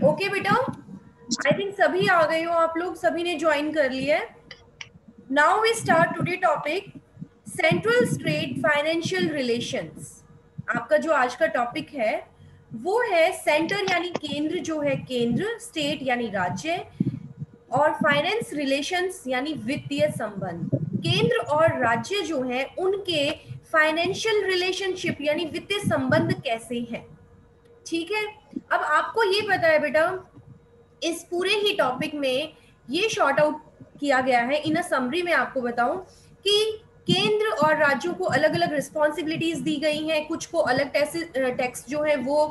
Okay बेटा, I think सभी आ गए हो आप लोग, सभी ने ज्वाइन कर लिया है। Now we start today topic central state financial relations. आपका जो आज का टॉपिक है वो है सेंटर यानी केंद्र जो है केंद्र, स्टेट यानी राज्य, और फाइनेंस रिलेशंस यानी वित्तीय संबंध। केंद्र और राज्य जो है उनके फाइनेंशियल रिलेशनशिप यानी वित्तीय संबंध कैसे हैं। ठीक है, अब आपको ये पता है बेटा, इस पूरे ही टॉपिक में ये शॉर्ट आउट किया गया है। इन अ समरी में आपको बताऊं कि केंद्र और राज्यों को अलग अलग रिस्पॉन्सिबिलिटीज दी गई हैं। कुछ को अलग टैक्स जो है वो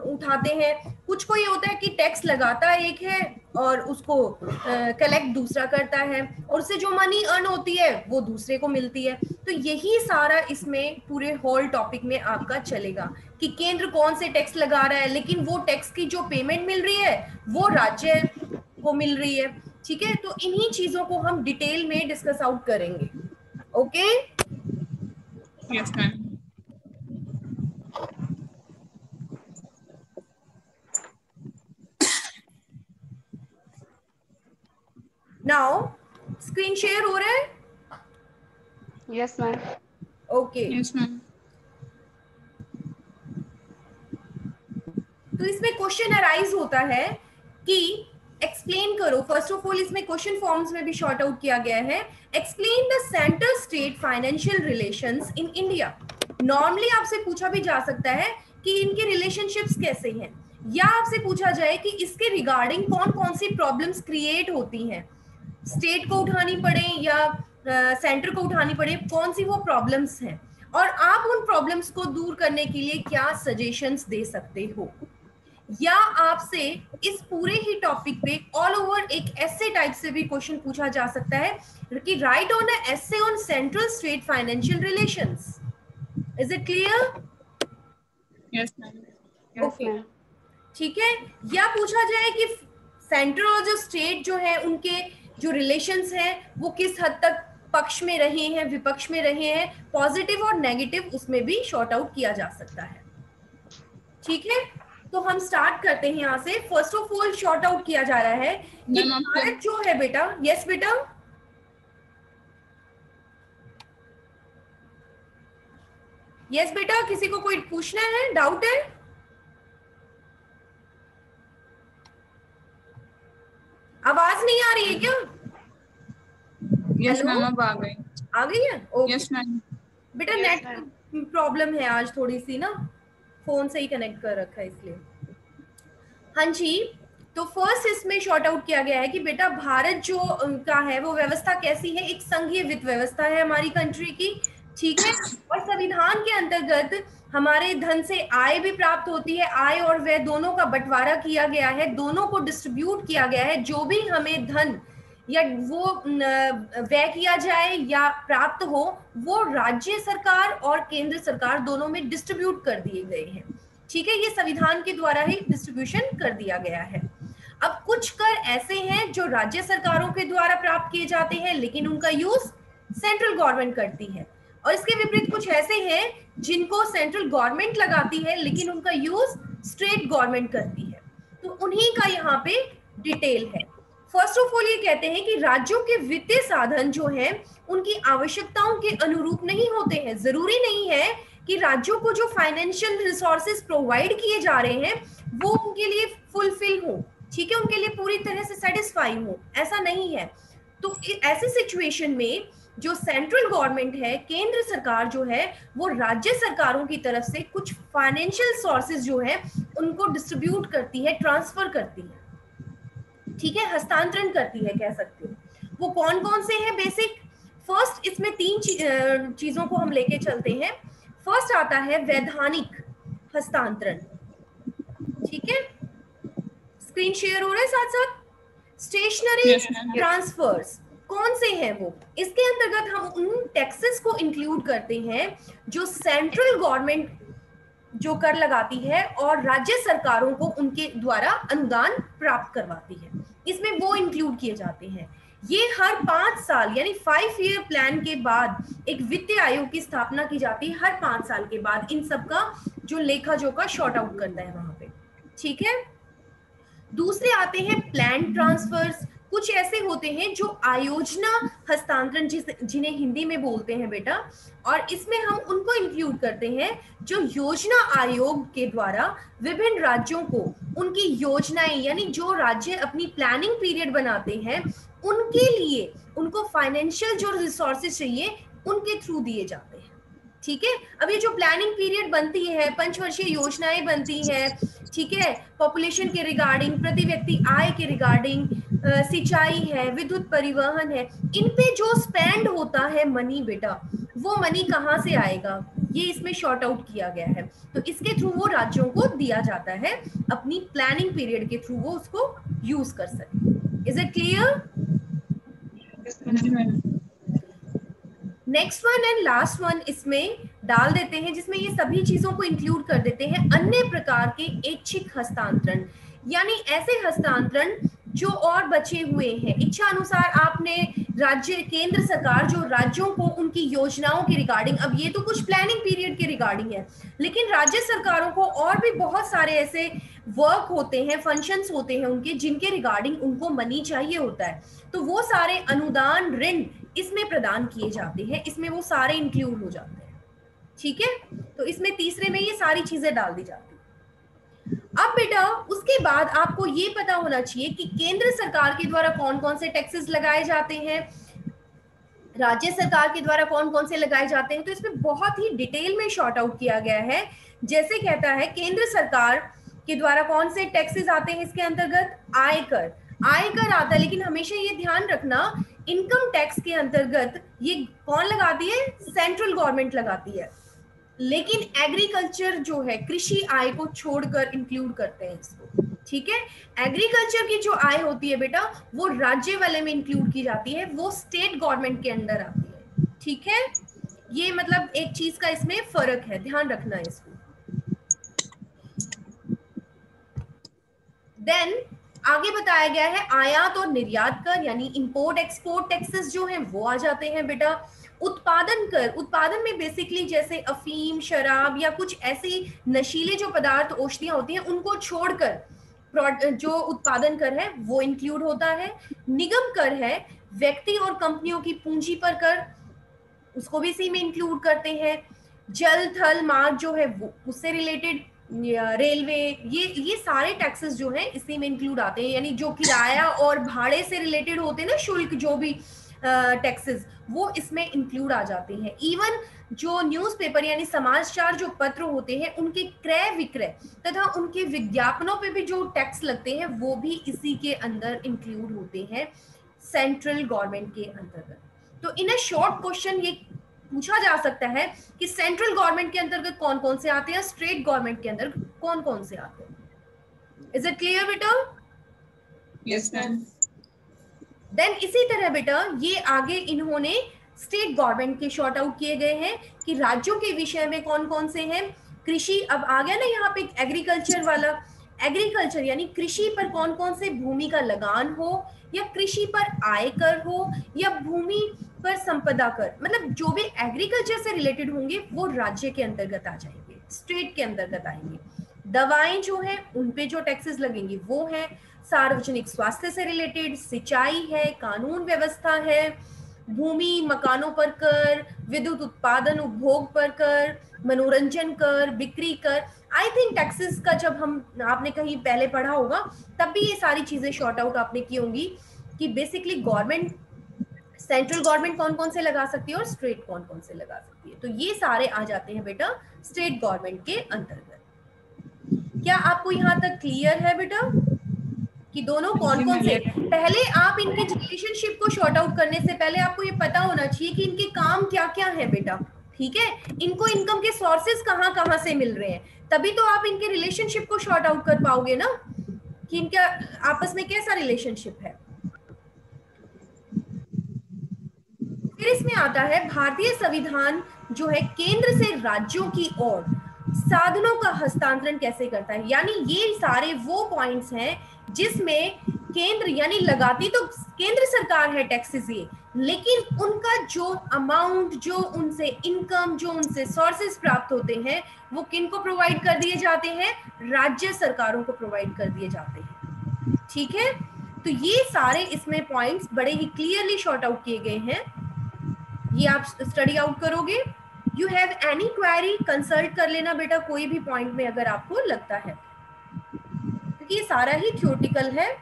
उठाते हैं, कुछ को ये होता है कि टैक्स लगाता एक है और उसको कलेक्ट दूसरा करता है, और उससे जो मनी अर्न होती है वो दूसरे को मिलती है। तो यही सारा इसमें पूरे होल टॉपिक में आपका चलेगा कि केंद्र कौन से टैक्स लगा रहा है, लेकिन वो टैक्स की जो पेमेंट मिल रही है वो राज्य को मिल रही है। ठीक है, तो इन्हीं चीजों को हम डिटेल में डिस्कस आउट करेंगे। Okay, yes ma'am. Now screen share हो रहा है? Yes ma'am. Okay, yes ma'am. तो इसमें क्वेश्चन अराइज होता है कि एक्सप्लेन करो। फर्स्ट ऑफ ऑल इसमें क्वेश्चन फॉर्म्स में भी शॉर्ट आउट किया गया है। Explain the centre state financial relations in India. Normally आपसे पूछा भी जा सकता है कि इनके रिलेशनशिप्स कैसे हैं, या आपसे पूछा जाए कि इसके रिगार्डिंग कौन कौन सी प्रॉब्लम्स क्रिएट होती हैं, स्टेट को उठानी पड़े या सेंटर को उठानी पड़े, कौन सी वो प्रॉब्लम्स हैं, और आप उन प्रॉब्लम्स को दूर करने के लिए क्या सजेशंस दे सकते हो। या आपसे इस पूरे ही टॉपिक पे ऑल ओवर एक ऐसे टाइप से भी क्वेश्चन पूछा जा सकता है कि right on a essay on central state financial relations. Is it clear? Yes ma'am. Okay, ठीक है। या पूछा जाए कि सेंट्रल और जो स्टेट जो है उनके जो रिलेशंस हैं वो किस हद तक पक्ष में रहे हैं, विपक्ष में रहे हैं, पॉजिटिव और नेगेटिव, उसमें भी शॉर्ट आउट किया जा सकता है। ठीक है, तो हम स्टार्ट करते हैं यहाँ से। First of all short out किया जा रहा है कि भारत जो है बेटा, यस बेटा, यस बेटा, किसी को कोई पूछना है, डाउट है? आवाज नहीं आ रही है क्या? यस मैम, अब आ गई। आ गई है? Okay yes ma'am. बेटा, नेट प्रॉब्लम है आज थोड़ी सी ना, फोन से ही कनेक्ट कर रखा है इसलिए। हाँ जी, तो फर्स्ट इसमें शॉर्ट आउट किया गया है कि बेटा भारत जो का है वो व्यवस्था कैसी है, एक संघीय वित्त व्यवस्था है हमारी कंट्री की। ठीक है, और संविधान के अंतर्गत हमारे धन से आय भी प्राप्त होती है, आय और व्यय दोनों का बंटवारा किया गया है, दोनों को डिस्ट्रीब्यूट किया गया है। जो भी हमें धन या वो व्यय किया जाए या प्राप्त हो वो राज्य सरकार और केंद्र सरकार दोनों में डिस्ट्रीब्यूट कर दिए गए हैं। ठीक है, ये संविधान के द्वारा ही डिस्ट्रीब्यूशन कर दिया गया है। अब कुछ कर ऐसे हैं जो राज्य सरकारों के द्वारा प्राप्त किए जाते हैं लेकिन उनका यूज सेंट्रल गवर्नमेंट करती है, और इसके विपरीत कुछ ऐसे हैं जिनको सेंट्रल गवर्नमेंट लगाती है लेकिन उनका यूज स्टेट गवर्नमेंट करती है। तो उन्हीं का यहाँ पे डिटेल है। फर्स्ट ऑफ ऑल ये कहते हैं कि राज्यों के वित्तीय साधन जो हैं उनकी आवश्यकताओं के अनुरूप नहीं होते हैं। जरूरी नहीं है कि राज्यों को जो फाइनेंशियल रिसोर्सेज प्रोवाइड किए जा रहे हैं वो उनके लिए फुलफिल हो, ठीक है, उनके लिए पूरी तरह से सेटिस्फाई हो, ऐसा नहीं है। तो ऐसे सिचुएशन में जो सेंट्रल गवर्नमेंट है, केंद्र सरकार जो है, वो राज्य सरकारों की तरफ से कुछ फाइनेंशियल सोर्सेज जो है उनको डिस्ट्रीब्यूट करती है, ट्रांसफर करती है, ठीक है, हस्तांतरण करती है कह सकते हो। वो कौन कौन से हैं बेसिक? फर्स्ट इसमें तीन चीजों को हम लेके चलते हैं। फर्स्ट आता है वैधानिक हस्तांतरण, ठीक है, स्क्रीन शेयर हो रहा है साथ साथ। स्टेशनरी ट्रांसफर्स कौन से हैं वो? इसके अंतर्गत हम उन टैक्सेस को इंक्लूड करते हैं जो सेंट्रल गवर्नमेंट जो कर लगाती है और राज्य सरकारों को उनके द्वारा अनुदान प्राप्त करवाती है, इसमें वो इंक्लूड किए जाते हैं। ये हर 5 साल यानी 5 ईयर प्लान के बाद एक वित्तीय आयोग की स्थापना की जाती है। हर 5 साल के बाद इन सब का जो लेखा जोखा शॉर्ट आउट करता है वहां पे, ठीक है। दूसरे आते हैं प्लान ट्रांसफर्स। कुछ ऐसे होते हैं जो आयोजना हस्तांतरण जिन्हें हिंदी में बोलते हैं बेटा, और इसमें हम उनको इंक्लूड करते हैं जो योजना आयोग के द्वारा विभिन्न राज्यों को उनकी योजनाएं, यानी जो राज्य अपनी प्लानिंग पीरियड बनाते हैं उनके लिए उनको फाइनेंशियल जो रिसोर्सेज चाहिए उनके थ्रू दिए जाते हैं, ठीक है। अब ये जो प्लानिंग पीरियड बनती है, पंचवर्षीय योजनाएं बनती है, ठीक है, पॉपुलेशन के रिगार्डिंग, प्रति व्यक्ति आय के रिगार्डिंग, सिंचाई है, विद्युत परिवहन है, इन पे जो स्पेंड होता है मनी बेटा, वो मनी कहाँ से आएगा, ये इसमें शॉर्ट आउट किया गया है। तो इसके थ्रू वो राज्यों को दिया जाता है, अपनी प्लानिंग पीरियड के थ्रू वो उसको यूज कर सके। Is it clear? Next one and last one इसमें डाल देते हैं, जिसमें ये सभी चीजों को इंक्लूड कर देते हैं, अन्य प्रकार के ऐच्छिक हस्तांतरण, यानी ऐसे हस्तांतरण जो और बचे हुए हैं। इच्छा अनुसार आपने राज्य, केंद्र सरकार जो राज्यों को उनकी योजनाओं के रिगार्डिंग, अब ये तो कुछ प्लानिंग पीरियड के रिगार्डिंग है, लेकिन राज्य सरकारों को और भी बहुत सारे ऐसे वर्क होते हैं, फंक्शंस होते हैं उनके, जिनके रिगार्डिंग उनको मनी चाहिए होता है, तो वो सारे अनुदान, ऋण इसमें प्रदान किए जाते हैं, इसमें वो सारे इंक्लूड हो जाते हैं, ठीक है। तो इसमें तीसरे में ये सारी चीजें डाल दी जाती है। अब बेटा उसके बाद आपको ये पता होना चाहिए कि केंद्र सरकार के द्वारा कौन कौन से टैक्सेस लगाए जाते हैं, राज्य सरकार के द्वारा कौन कौन से लगाए जाते हैं। तो इसमें बहुत ही डिटेल में शॉर्ट आउट किया गया है। जैसे कहता है केंद्र सरकार के द्वारा कौन से टैक्सेस आते हैं इसके अंतर्गत, आयकर, आयकर आता है, लेकिन हमेशा ये ध्यान रखना इनकम टैक्स के अंतर्गत ये कौन लगाती है, सेंट्रल गवर्नमेंट लगाती है, लेकिन एग्रीकल्चर जो है, कृषि आय को छोड़कर इंक्लूड करते हैं इसको, ठीक है। एग्रीकल्चर की जो आय होती है बेटा वो राज्य वाले में इंक्लूड की जाती है, वो स्टेट गवर्नमेंट के अंडर आती है, ठीक है। ये मतलब एक चीज का इसमें फर्क है, ध्यान रखना है इसको। देन आगे बताया गया है आयात और निर्यात कर, यानी इंपोर्ट एक्सपोर्ट टैक्सेस जो हैं वो आ जाते हैं बेटा। उत्पादन कर, उत्पादन में बेसिकली जैसे अफीम, शराब या कुछ ऐसी नशीले जो पदार्थ, औषधियां होती हैं, उनको छोड़कर जो उत्पादन कर है वो इंक्लूड होता है। निगम कर है, व्यक्ति और कंपनियों की पूंजी पर कर, उसको भी इसी में इंक्लूड करते हैं। जल थल मार्ग जो है वो उससे रिलेटेड, रेलवे, ये सारे टैक्सेस जो हैं इसी में इंक्लूड आते हैं, यानी जो किराया और भाड़े से रिलेटेड होते हैं ना, शुल्क जो भी टैक्सेस, वो इसमें इंक्लूड आ जाते हैं। इवन जो न्यूज़पेपर यानी समाचार जो पत्र होते हैं उनके क्रय विक्रय तथा उनके विज्ञापनों पे भी जो टैक्स लगते हैं वो भी इसी के अंदर इंक्लूड होते हैं, सेंट्रल गवर्नमेंट के अंतर्गत। तो इन अ शॉर्ट क्वेश्चन ये पूछा जा सकता है कि सेंट्रल गवर्नमेंट के अंतर्गत कौन कौन से आते हैं, स्टेट गवर्नमेंट के अंदर कौन कौन से आते हैं। इज इट क्लियर बेटा? Yes ma'am. देन इसी तरह बेटा ये आगे इन्होंने स्टेट गवर्नमेंट के शॉर्ट आउट किए गए हैं कि राज्यों के विषय में कौन कौन से हैं। कृषि, अब आ गया ना यहाँ पे एग्रीकल्चर वाला, एग्रीकल्चर यानी कृषि पर कौन कौन से भूमि का लगान हो, या कृषि पर आयकर हो, या भूमि पर संपदा कर, मतलब जो भी एग्रीकल्चर से रिलेटेड होंगे वो राज्य के अंतर्गत आ जाएंगे, स्टेट के अंतर्गत आएंगे। दवाएं जो है उन पे जो टैक्सेस लगेंगी वो है। सार्वजनिक स्वास्थ्य से रिलेटेड, सिंचाई है, कानून व्यवस्था है, भूमि मकानों पर कर, विद्युत उत्पादन उपभोग पर कर, मनोरंजन कर, बिक्री कर। आई थिंक टैक्सेस का जब हम आपने कहीं पहले पढ़ा होगा तब भी ये सारी चीजें शॉर्ट आउट आपने की होंगी कि बेसिकली गवर्नमेंट, सेंट्रल गवर्नमेंट कौन कौन से लगा सकती है और स्टेट कौन कौन से लगा सकती है। तो ये सारे आ जाते हैं बेटा स्टेट गवर्नमेंट के अंतर्गत। क्या आपको यहाँ तक क्लियर है बेटा कि दोनों कौन कौन से? पहले आप इनके रिलेशनशिप को शॉर्ट आउट करने से पहले आपको ये पता होना चाहिए कि इनके काम क्या क्या है बेटा, ठीक है। इनको इनकम के सोर्सेस कहाँ कहाँ से मिल रहे हैं, तभी तो आप इनके रिलेशनशिप को शॉर्ट आउट कर पाओगे ना कि इनका आपस में कैसा रिलेशनशिप है। फिर इसमें आता है भारतीय संविधान जो है केंद्र से राज्यों की ओर साधनों का हस्तांतरण कैसे करता है, यानी ये सारे वो पॉइंट्स हैं जिसमें केंद्र यानी लगाती तो केंद्र सरकार है टैक्सेस ये, लेकिन उनका जो अमाउंट, जो उनसे इनकम, जो उनसे सोर्सेस प्राप्त होते हैं वो किन को प्रोवाइड कर दिए जाते हैं? राज्य सरकारों को प्रोवाइड कर दिए जाते हैं। ठीक है, तो ये सारे इसमें पॉइंट्स बड़े ही क्लियरली शॉर्ट आउट किए गए हैं, ये आप स्टडी आउट करोगे। You have any query, consult कर लेना बेटा कोई भी पॉइंट में अगर आपको लगता है, क्योंकि ये सारा ही थ्योरेटिकल है।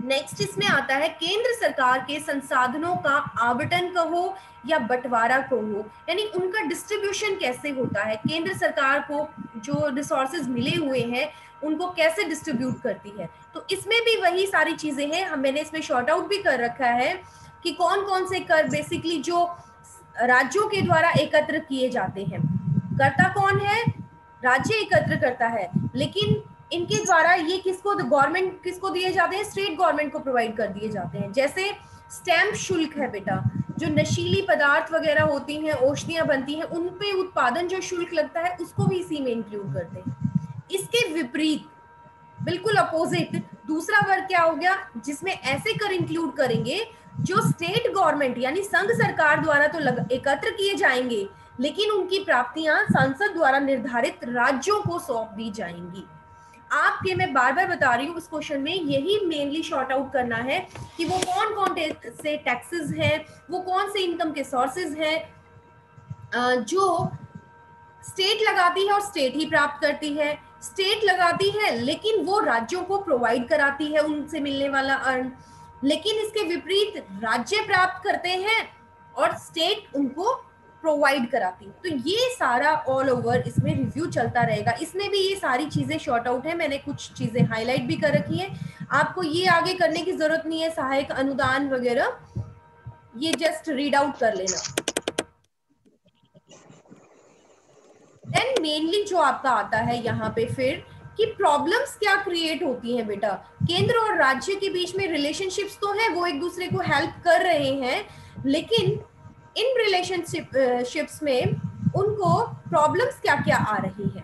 नेक्स्ट इसमें आता है केंद्र सरकार के संसाधनों का आवंटन कहो या बंटवारा कहो, यानी उनका डिस्ट्रीब्यूशन कैसे होता है, केंद्र सरकार को जो रिसोर्सेज मिले हुए हैं उनको कैसे डिस्ट्रीब्यूट करती है। तो इसमें भी वही सारी चीजें हैं, मैंने इसमें शॉर्ट आउट भी कर रखा है कि कौन कौन से कर बेसिकली जो राज्यों के द्वारा एकत्र किए जाते हैं। करता कौन है? राज्य एकत्र करता है, लेकिन इनके द्वारा ये किसको, गवर्नमेंट किसको दिए जाते हैं? स्टेट गवर्नमेंट को प्रोवाइड कर दिए जाते हैं। जैसे स्टैम्प शुल्क है बेटा, जो नशीली पदार्थ वगैरह होती हैं, औषधियां बनती हैं, उन पे उत्पादन जो शुल्क लगता है उसको भी इसी में इंक्लूड करते हैं। इसके विपरीत बिल्कुल अपोजिट दूसरा वर्ग क्या हो गया, जिसमें ऐसे कर इंक्लूड करेंगे जो स्टेट गवर्नमेंट यानी संघ सरकार द्वारा तो एकत्र किए जाएंगे, लेकिन उनकी प्राप्तियां संसद द्वारा निर्धारित राज्यों को सौंप दी जाएंगी। आपके मैं बार बार बता रही हूँ, इस क्वेश्चन में यही मेनली शॉर्ट आउट करना है कि वो कौन कौन से टैक्सेस हैं, वो कौन से इनकम के सोर्सेज हैं जो स्टेट लगाती है और स्टेट ही प्राप्त करती है। स्टेट लगाती है लेकिन वो राज्यों को प्रोवाइड कराती है उनसे मिलने वाला अर्न, लेकिन इसके विपरीत राज्य प्राप्त करते हैं और स्टेट उनको प्रोवाइड कराती। तो ये सारा ऑल ओवर इसमें रिव्यू चलता रहेगा। इसमें भी ये सारी चीजें शॉर्ट आउट है, मैंने कुछ चीजें हाईलाइट भी कर रखी है, आपको ये आगे करने की जरूरत नहीं है, सहायक अनुदान वगैरह ये जस्ट रीड आउट कर लेना। देन मेनली जो आपका आता है यहाँ पे फिर कि प्रॉब्लम्स क्या क्रिएट होती हैं बेटा। केंद्र और राज्य के बीच में रिलेशनशिप्स तो है, वो एक दूसरे को हेल्प कर रहे हैं, लेकिन इन रिलेशनशिप्स में उनको प्रॉब्लम्स क्या क्या आ रही है,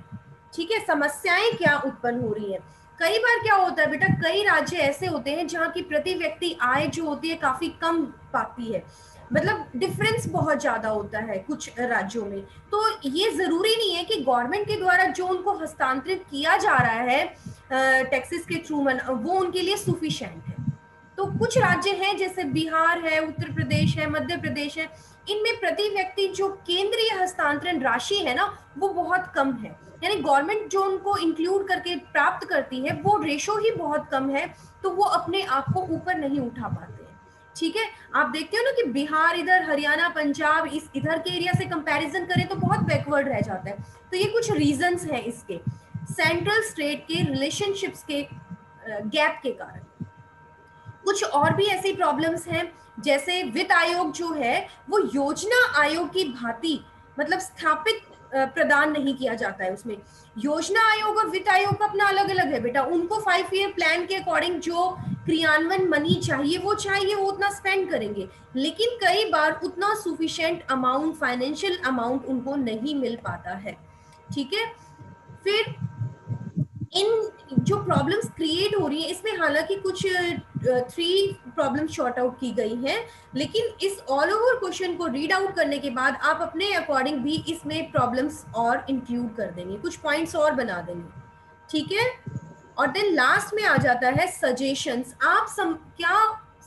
ठीक है, समस्याएं क्या उत्पन्न हो रही है। कई बार क्या होता है बेटा, कई राज्य ऐसे होते हैं जहाँ की प्रति व्यक्ति आय जो होती है काफी कम पाती है, मतलब डिफरेंस बहुत ज्यादा होता है कुछ राज्यों में। तो ये जरूरी नहीं है कि गवर्नमेंट के द्वारा जो उनको हस्तांतरित किया जा रहा है टैक्सेस के थ्रू वो उनके लिए सफिशिएंट है। तो कुछ राज्य हैं जैसे बिहार है, उत्तर प्रदेश है, मध्य प्रदेश है, इनमें प्रति व्यक्ति जो केंद्रीय हस्तांतरण राशि है ना वो बहुत कम है, यानी गवर्नमेंट जो उनको इंक्लूड करके प्राप्त करती है वो रेशो ही बहुत कम है, तो वो अपने आप को ऊपर नहीं उठा पाते हैं। ठीक है, आप देखते हो ना कि बिहार इधर, हरियाणा, पंजाब इस इधर के एरिया से कंपैरिजन करें तो बहुत बैकवर्ड रह जाता है। तो ये कुछ रीजंस हैं इसके, सेंट्रल स्टेट के रिलेशनशिप्स के गैप के कारण। कुछ और भी ऐसी प्रॉब्लम्स हैं, जैसे वित्त आयोग जो है वो योजना आयोग की भांति मतलब स्थापित प्रदान नहीं किया जाता है। उसमें योजना आयोग और वित्त आयोग का अपना अलग अलग है बेटा, उनको 5 ईयर प्लान के अकॉर्डिंग जो क्रियान्वयन मनी चाहिए वो उतना स्पेंड करेंगे, लेकिन कई बार उतना सफिशिएंट अमाउंट, फाइनेंशियल अमाउंट उनको नहीं मिल पाता है। ठीक है, फिर इन जो प्रॉब्लम्स क्रिएट हो रही है इसमें हालांकि कुछ 3 प्रॉब्लम शॉर्ट आउट की गई हैं, लेकिन इस ऑल ओवर क्वेश्चन को रीड आउट करने के बाद आप अपने अकॉर्डिंग भी इसमें प्रॉब्लम्स और इंक्लूड कर देंगे, कुछ पॉइंट्स और बना देंगे। ठीक है, और देन लास्ट में आ जाता है सजेशंस। आप क्या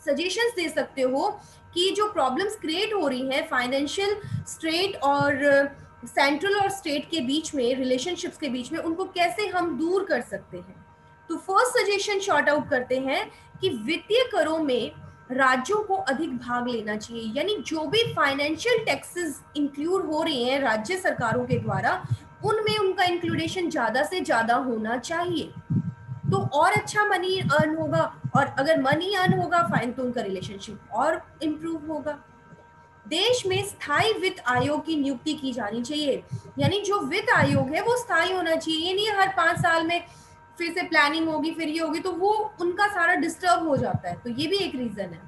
सजेशंस दे सकते हो कि जो प्रॉब्लम्स क्रिएट हो रही हैं फाइनेंशियल स्टेट और सेंट्रल और स्टेट के बीच में, रिलेशनशिप्स के बीच में, उनको कैसे हम दूर कर सकते हैं। तो फर्स्ट सजेशन शॉर्ट आउट करते हैं कि वित्तीय करों में राज्यों को अधिक भाग लेना चाहिए, यानी जो भी फाइनेंशियल टैक्सेस इंक्लूड हो रही हैं राज्य सरकारों के द्वारा उनमें उनका इंक्लूडेशन ज्यादा से ज्यादा होना चाहिए, तो और अच्छा मनी अर्न होगा, और अगर मनी अर्न होगा फाइन तो उनका रिलेशनशिप और इम्प्रूव होगा। देश में स्थायी वित्त आयोग की नियुक्ति की जानी चाहिए, यानी जो वित्त आयोग है वो स्थायी होना चाहिए, ये नहीं हर 5 साल में फिर से प्लानिंग होगी फिर ये होगी, तो वो उनका सारा डिस्टर्ब हो जाता है, तो ये भी एक रीजन है।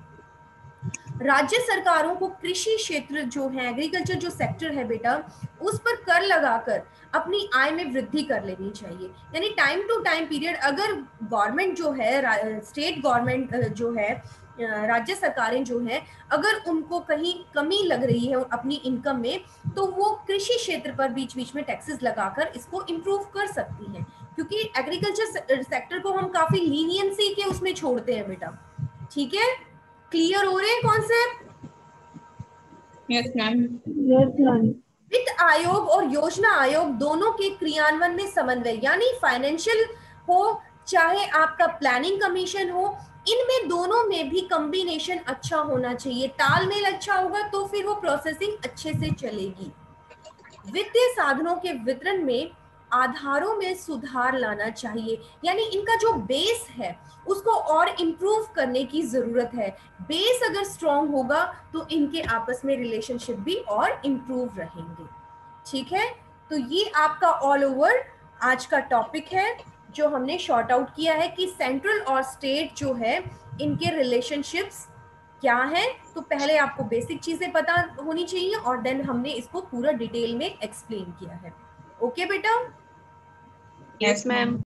राज्य सरकारों को कृषि क्षेत्र जो है, एग्रीकल्चर जो सेक्टर है बेटा, उस पर कर लगाकर अपनी आय में वृद्धि कर लेनी चाहिए। यानी टाइम टू टाइम पीरियड अगर गवर्नमेंट जो है, स्टेट गवर्नमेंट जो है, राज्य सरकारें जो हैं, अगर उनको कहीं कमी लग रही है अपनी इनकम में, तो वो कृषि क्षेत्र पर बीच बीच में टैक्सेस लगाकर इसको इम्प्रूव कर सकती हैं, क्योंकि एग्रीकल्चर सेक्टर को हम काफी लीनियंसी के उसमें छोड़ते हैं बेटा। ठीक है, क्लियर हो रहे हैं concept? Yes, ma'am. Yes, ma'am. वित्त आयोग और योजना आयोग दोनों के क्रियान्वयन में समन्वय, यानी फाइनेंशियल हो चाहे आपका प्लानिंग कमीशन हो, इनमें दोनों में भी कॉम्बिनेशन अच्छा होना चाहिए, तालमेल अच्छा होगा तो फिर वो प्रोसेसिंग अच्छे से चलेगी। वित्तीय साधनों के वितरण में आधारों में सुधार लाना चाहिए, यानी इनका जो बेस है उसको और इम्प्रूव करने की जरूरत है। बेस अगर स्ट्रांग होगा तो इनके आपस में रिलेशनशिप भी और इम्प्रूव रहेंगे। ठीक है, तो ये आपका ऑल ओवर आज का टॉपिक है जो हमने शॉर्ट आउट किया है कि सेंट्रल और स्टेट जो है इनके रिलेशनशिप्स क्या है। तो पहले आपको बेसिक चीजें पता होनी चाहिए और देन हमने इसको पूरा डिटेल में एक्सप्लेन किया है। ओके बेटा? Yes, ma'am.